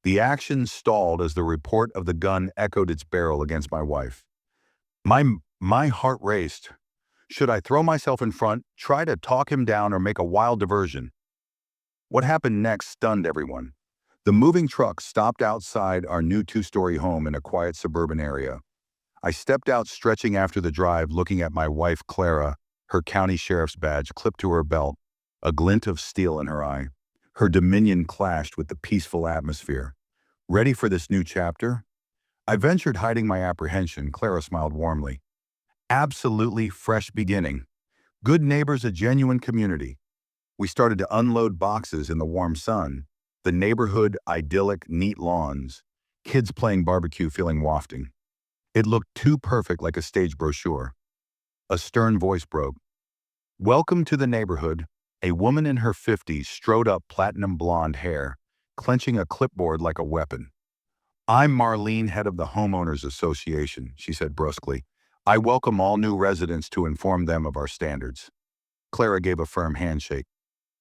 The action stalled as the report of the gun echoed its barrel against my wife. My heart raced. Should I throw myself in front, try to talk him down, or make a wild diversion? What happened next stunned everyone. The moving truck stopped outside our new two-story home in a quiet suburban area. I stepped out, stretching after the drive, looking at my wife, Clara, her county sheriff's badge clipped to her belt, a glint of steel in her eye. Her dominion clashed with the peaceful atmosphere. Ready for this new chapter? I ventured, hiding my apprehension. Clara smiled warmly. Absolutely fresh beginning. Good neighbors, a genuine community. We started to unload boxes in the warm sun. The neighborhood, idyllic, neat lawns. Kids playing barbecue, feeling wafting. It looked too perfect, like a stage brochure. A stern voice broke. Welcome to the neighborhood. A woman in her 50s strode up, platinum blonde hair, clenching a clipboard like a weapon. I'm Marlene, head of the Homeowners Association, she said brusquely. I welcome all new residents to inform them of our standards. Clara gave a firm handshake.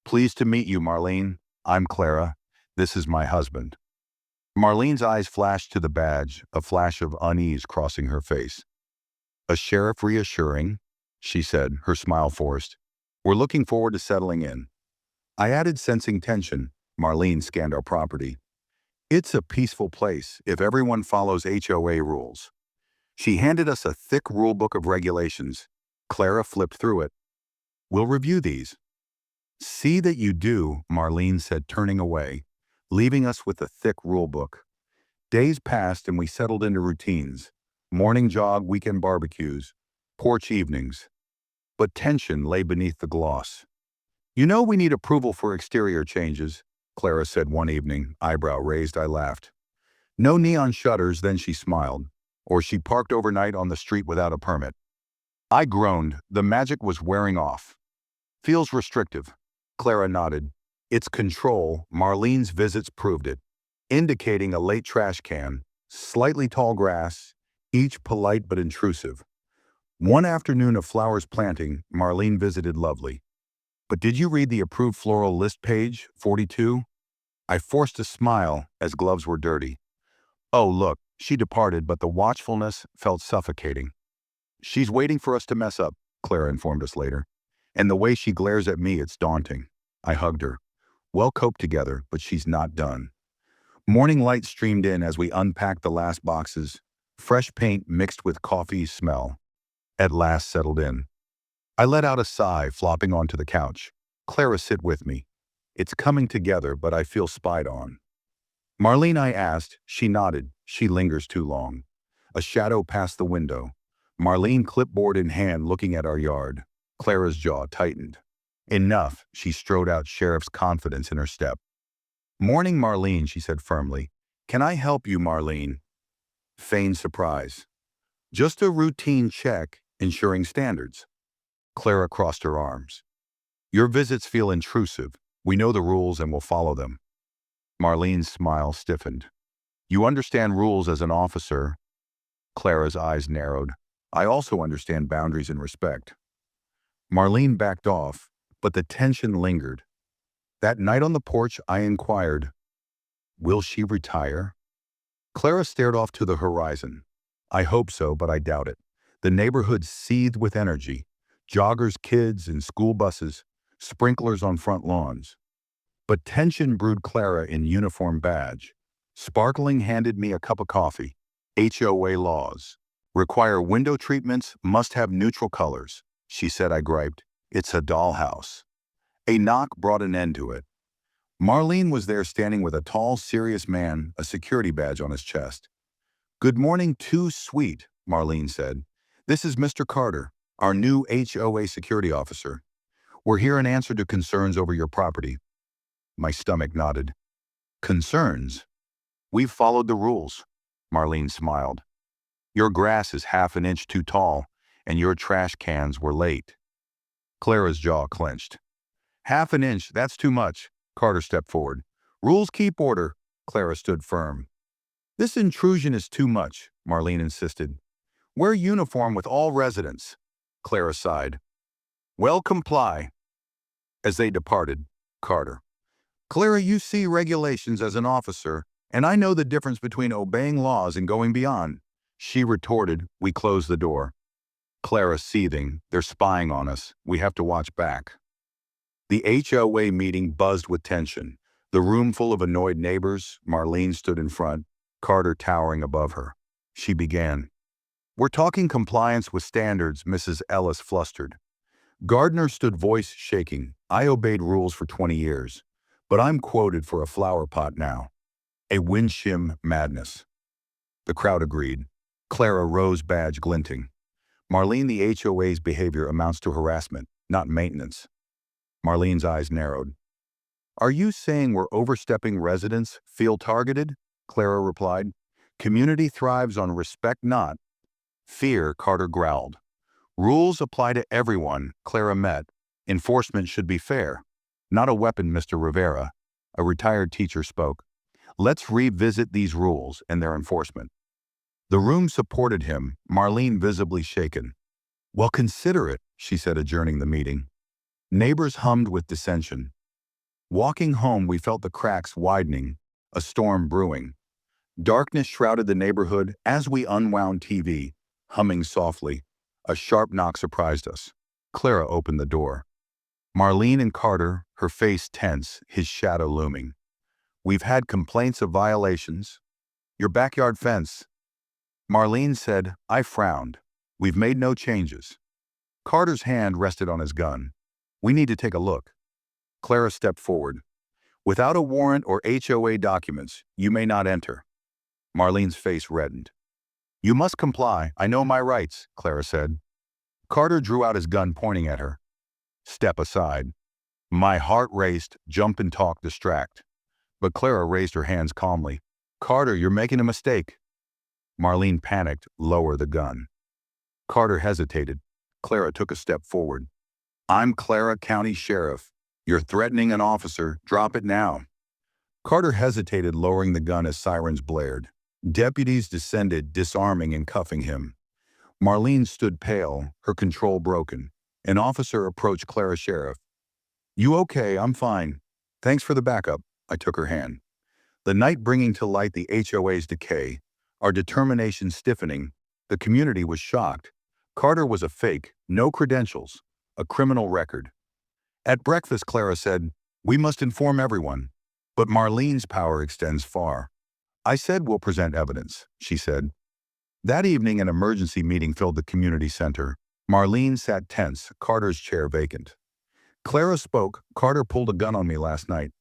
Pleased to meet you, Marlene. I'm Clara. This is my husband. Marlene's eyes flashed to the badge, a flash of unease crossing her face. A sheriff reassuring, she said, her smile forced. We're looking forward to settling in. I added, sensing tension. Marlene scanned our property. It's a peaceful place if everyone follows HOA rules. She handed us a thick rulebook of regulations. Clara flipped through it. We'll review these. See that you do, Marlene said, turning away, leaving us with the thick rulebook. Days passed and we settled into routines. Morning jog, weekend barbecues, porch evenings. But tension lay beneath the gloss. You know, we need approval for exterior changes, Clara said one evening, eyebrow raised. I laughed. No neon shutters, then she smiled. Or she parked overnight on the street without a permit. I groaned. The magic was wearing off. Feels restrictive. Clara nodded. It's control. Marlene's visits proved it. Indicating a late trash can, slightly tall grass, each polite but intrusive. One afternoon of flowers planting, Marlene visited lovely. But did you read the approved floral list page, 42? I forced a smile as gloves were dirty. Oh, look, she departed, but the watchfulness felt suffocating. She's waiting for us to mess up, Clara informed us later. And the way she glares at me, it's daunting. I hugged her. Well coped together, but she's not done. Morning light streamed in as we unpacked the last boxes. Fresh paint mixed with coffee smell. At last settled in. I let out a sigh, flopping onto the couch. Clara, sit with me. It's coming together, but I feel spied on. Marlene, I asked. She nodded. She lingers too long. A shadow passed the window. Marlene, clipboard in hand, looking at our yard. Clara's jaw tightened. Enough, she strode out, sheriff's confidence in her step. Morning, Marlene, she said firmly. Can I help you, Marlene? Feigned surprise. Just a routine check, ensuring standards. Clara crossed her arms. Your visits feel intrusive. We know the rules and will follow them. Marlene's smile stiffened. You understand rules as an officer. Clara's eyes narrowed. I also understand boundaries and respect. Marlene backed off, but the tension lingered. That night on the porch, I inquired, will she retire? Clara stared off to the horizon. I hope so, but I doubt it. The neighborhood seethed with energy. Joggers, kids, and school buses, sprinklers on front lawns. But tension brewed. Clara, in uniform badge, sparkling, handed me a cup of coffee. HOA laws. Require window treatments, must have neutral colors. She said. I griped. It's a dollhouse. A knock brought an end to it. Marlene was there, standing with a tall, serious man, a security badge on his chest. Good morning, too sweet, Marlene said. This is Mr. Carter, our new HOA security officer. We're here in answer to concerns over your property. My stomach nodded. Concerns? We've followed the rules. Marlene smiled. Your grass is half an inch too tall, and your trash cans were late. Clara's jaw clenched. Half an inch, that's too much. Carter stepped forward. Rules keep order. Clara stood firm. This intrusion is too much, Marlene insisted. Wear uniform with all residents. Clara sighed. Well, comply. As they departed, Carter. Clara, you see regulations as an officer, And I know the difference between obeying laws and going beyond. She retorted. We closed the door. Clara seething. They're spying on us. We have to watch back. The HOA meeting buzzed with tension. The room full of annoyed neighbors. Marlene stood in front, Carter towering above her. She began. We're talking compliance with standards, Mrs. Ellis flustered. Gardner stood, voice shaking. I obeyed rules for 20 years, but I'm quoted for a flower pot now. A Winshim madness. The crowd agreed. Clara rose, badge glinting. Marlene, the HOA's behavior amounts to harassment, not maintenance. Marlene's eyes narrowed. Are you saying we're overstepping residents, feel targeted? Clara replied. Community thrives on respect, not fear, Carter growled. Rules apply to everyone, Clara met. Enforcement should be fair. Not a weapon, Mr. Rivera. A retired teacher spoke. Let's revisit these rules and their enforcement. The room supported him, Marlene visibly shaken. Well, consider it, she said, adjourning the meeting. Neighbors hummed with dissension. Walking home, we felt the cracks widening, a storm brewing. Darkness shrouded the neighborhood as we unwound TV, humming softly. A sharp knock surprised us. Clara opened the door. Marlene and Carter, her face tense, his shadow looming. We've had complaints of violations. Your backyard fence. Marlene said. I frowned. We've made no changes. Carter's hand rested on his gun. We need to take a look. Clara stepped forward. Without a warrant or HOA documents, you may not enter. Marlene's face reddened. You must comply. I know my rights, Clara said. Carter drew out his gun, pointing at her. Step aside. My heart raced, jump and talk, distract. But Clara raised her hands calmly. Carter, you're making a mistake. Marlene panicked, lower the gun. Carter hesitated. Clara took a step forward. I'm Clara County Sheriff. You're threatening an officer. Drop it now. Carter hesitated, lowering the gun as sirens blared. Deputies descended, disarming and cuffing him. Marlene stood pale, her control broken. An officer approached Clara. Sheriff. You okay? I'm fine. Thanks for the backup. I took her hand. The night bringing to light the HOA's decay, our determination stiffening, the community was shocked. Carter was a fake, no credentials, a criminal record. At breakfast, Clara said, we must inform everyone. But Marlene's power extends far. I said we'll present evidence, she said. That evening, an emergency meeting filled the community center. Marlene sat tense, Carter's chair vacant. Clara spoke. Carter pulled a gun on me last night.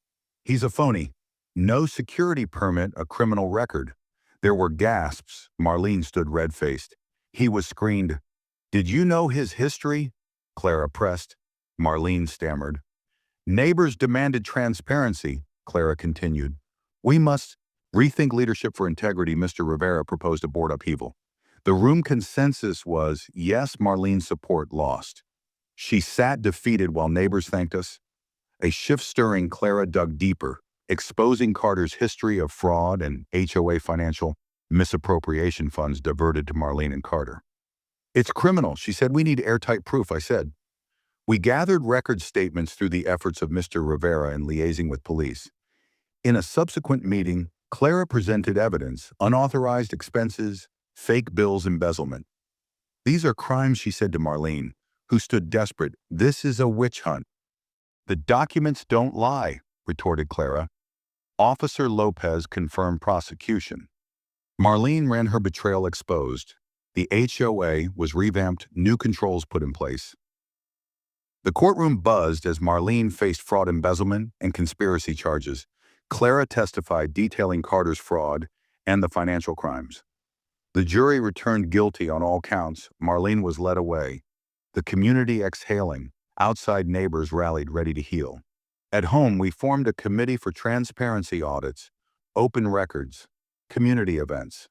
He's a phony. No security permit, a criminal record. There were gasps. Marlene stood red-faced. He was screened. Did you know his history? Clara pressed. Marlene stammered. Neighbors demanded transparency, Clara continued. We must rethink leadership for integrity. Mr. Rivera proposed a board upheaval. The room consensus was, yes, Marlene's support lost. She sat defeated while neighbors thanked us. A shift stirring, Clara dug deeper, exposing Carter's history of fraud and HOA financial misappropriation funds diverted to Marlene and Carter. It's criminal, she said. We need airtight proof, I said. We gathered record statements through the efforts of Mr. Rivera in liaising with police. In a subsequent meeting, Clara presented evidence, unauthorized expenses, fake bills, embezzlement. These are crimes, she said to Marlene, who stood desperate. This is a witch hunt. The documents don't lie, retorted Clara. Officer Lopez confirmed prosecution. Marlene ran her betrayal exposed. The HOA was revamped, new controls put in place. The courtroom buzzed as Marlene faced fraud, embezzlement, and conspiracy charges. Clara testified, detailing Carter's fraud and the financial crimes. The jury returned guilty on all counts. Marlene was led away. The community exhaling. Outside neighbors rallied, ready to heal. At home, we formed a committee for transparency audits, open records, community events.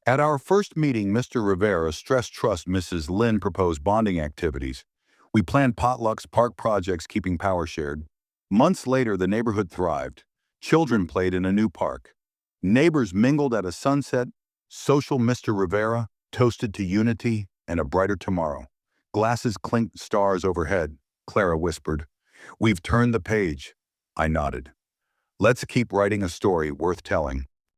At our first meeting, Mr. Rivera stressed trust. Mrs. Lynn proposed bonding activities. We planned potlucks, park projects, keeping power shared. Months later, the neighborhood thrived. Children played in a new park. Neighbors mingled at a sunset. Social Mr. Rivera toasted to unity and a brighter tomorrow. Glasses clinked, stars overhead. Clara whispered, "We've turned the page." I nodded. Let's keep writing a story worth telling.